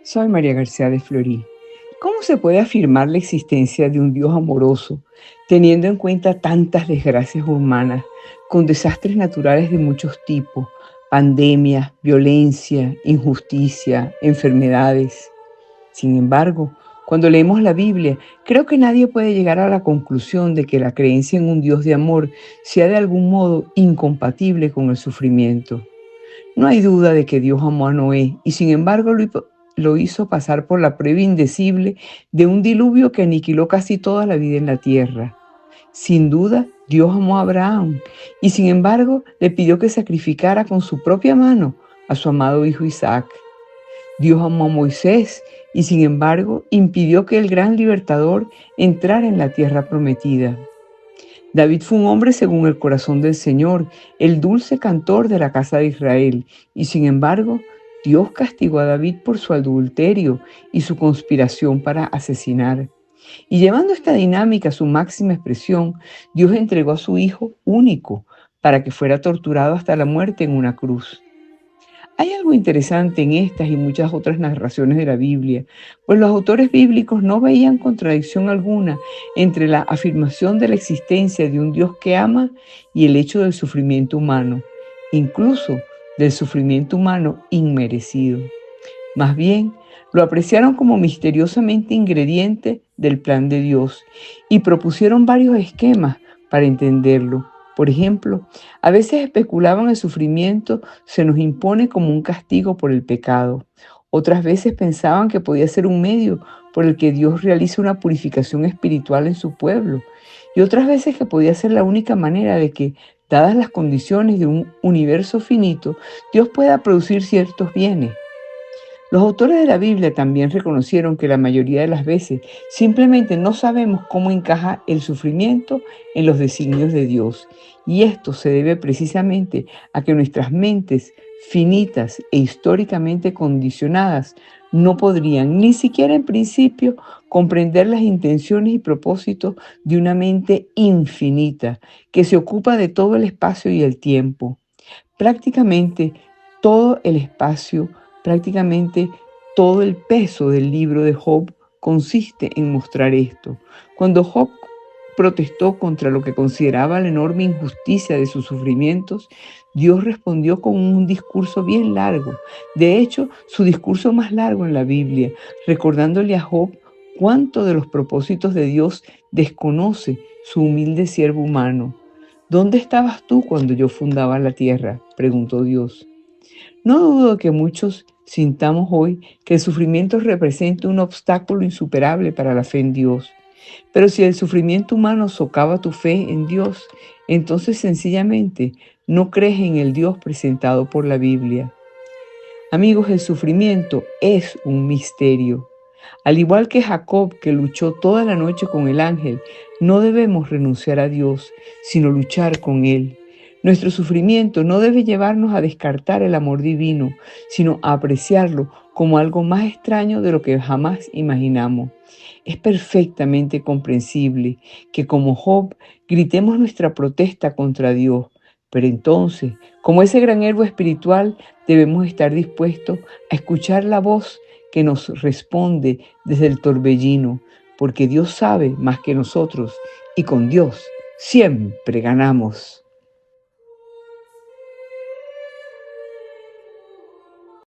Soy María García de Florí. ¿Cómo se puede afirmar la existencia de un Dios amoroso teniendo en cuenta tantas desgracias humanas, con desastres naturales de muchos tipos, pandemias, violencia, injusticia, enfermedades? Sin embargo, cuando leemos la Biblia, creo que nadie puede llegar a la conclusión de que la creencia en un Dios de amor sea de algún modo incompatible con el sufrimiento. No hay duda de que Dios amó a Noé y sin embargo lo hizo pasar por la prueba indecible de un diluvio que aniquiló casi toda la vida en la tierra. Sin duda, Dios amó a Abraham y sin embargo le pidió que sacrificara con su propia mano a su amado hijo Isaac. Dios amó a Moisés y sin embargo impidió que el gran libertador entrara en la tierra prometida. David fue un hombre según el corazón del Señor, el dulce cantor de la casa de Israel, y sin embargo, Dios castigó a David por su adulterio y su conspiración para asesinar. Y llevando esta dinámica a su máxima expresión, Dios entregó a su Hijo único para que fuera torturado hasta la muerte en una cruz. Hay algo interesante en estas y muchas otras narraciones de la Biblia, pues los autores bíblicos no veían contradicción alguna entre la afirmación de la existencia de un Dios que ama y el hecho del sufrimiento humano, incluso del sufrimiento humano inmerecido. Más bien, lo apreciaron como misteriosamente ingrediente del plan de Dios y propusieron varios esquemas para entenderlo. Por ejemplo, a veces especulaban el sufrimiento se nos impone como un castigo por el pecado. Otras veces pensaban que podía ser un medio por el que Dios realiza una purificación espiritual en su pueblo. Y otras veces que podía ser la única manera de que, dadas las condiciones de un universo finito, Dios pueda producir ciertos bienes. Los autores de la Biblia también reconocieron que la mayoría de las veces simplemente no sabemos cómo encaja el sufrimiento en los designios de Dios. Y esto se debe precisamente a que nuestras mentes finitas e históricamente condicionadas no podrían ni siquiera en principio comprender las intenciones y propósitos de una mente infinita que se ocupa de todo el espacio y el tiempo. Prácticamente todo el espacio, prácticamente todo el peso del libro de Job consiste en mostrar esto. Cuando Job protestó contra lo que consideraba la enorme injusticia de sus sufrimientos, Dios respondió con un discurso bien largo. De hecho, su discurso más largo en la Biblia, recordándole a Job cuánto de los propósitos de Dios desconoce su humilde siervo humano. ¿Dónde estabas tú cuando yo fundaba la tierra?, preguntó Dios. No dudo que muchos sintamos hoy que el sufrimiento representa un obstáculo insuperable para la fe en Dios. Pero si el sufrimiento humano socava tu fe en Dios, entonces sencillamente no crees en el Dios presentado por la Biblia. Amigos, el sufrimiento es un misterio. Al igual que Jacob, que luchó toda la noche con el ángel, no debemos renunciar a Dios, sino luchar con Él. Nuestro sufrimiento no debe llevarnos a descartar el amor divino, sino a apreciarlo como algo más extraño de lo que jamás imaginamos. Es perfectamente comprensible que como Job gritemos nuestra protesta contra Dios, pero entonces, como ese gran héroe espiritual, debemos estar dispuestos a escuchar la voz que nos responde desde el torbellino, porque Dios sabe más que nosotros y con Dios siempre ganamos.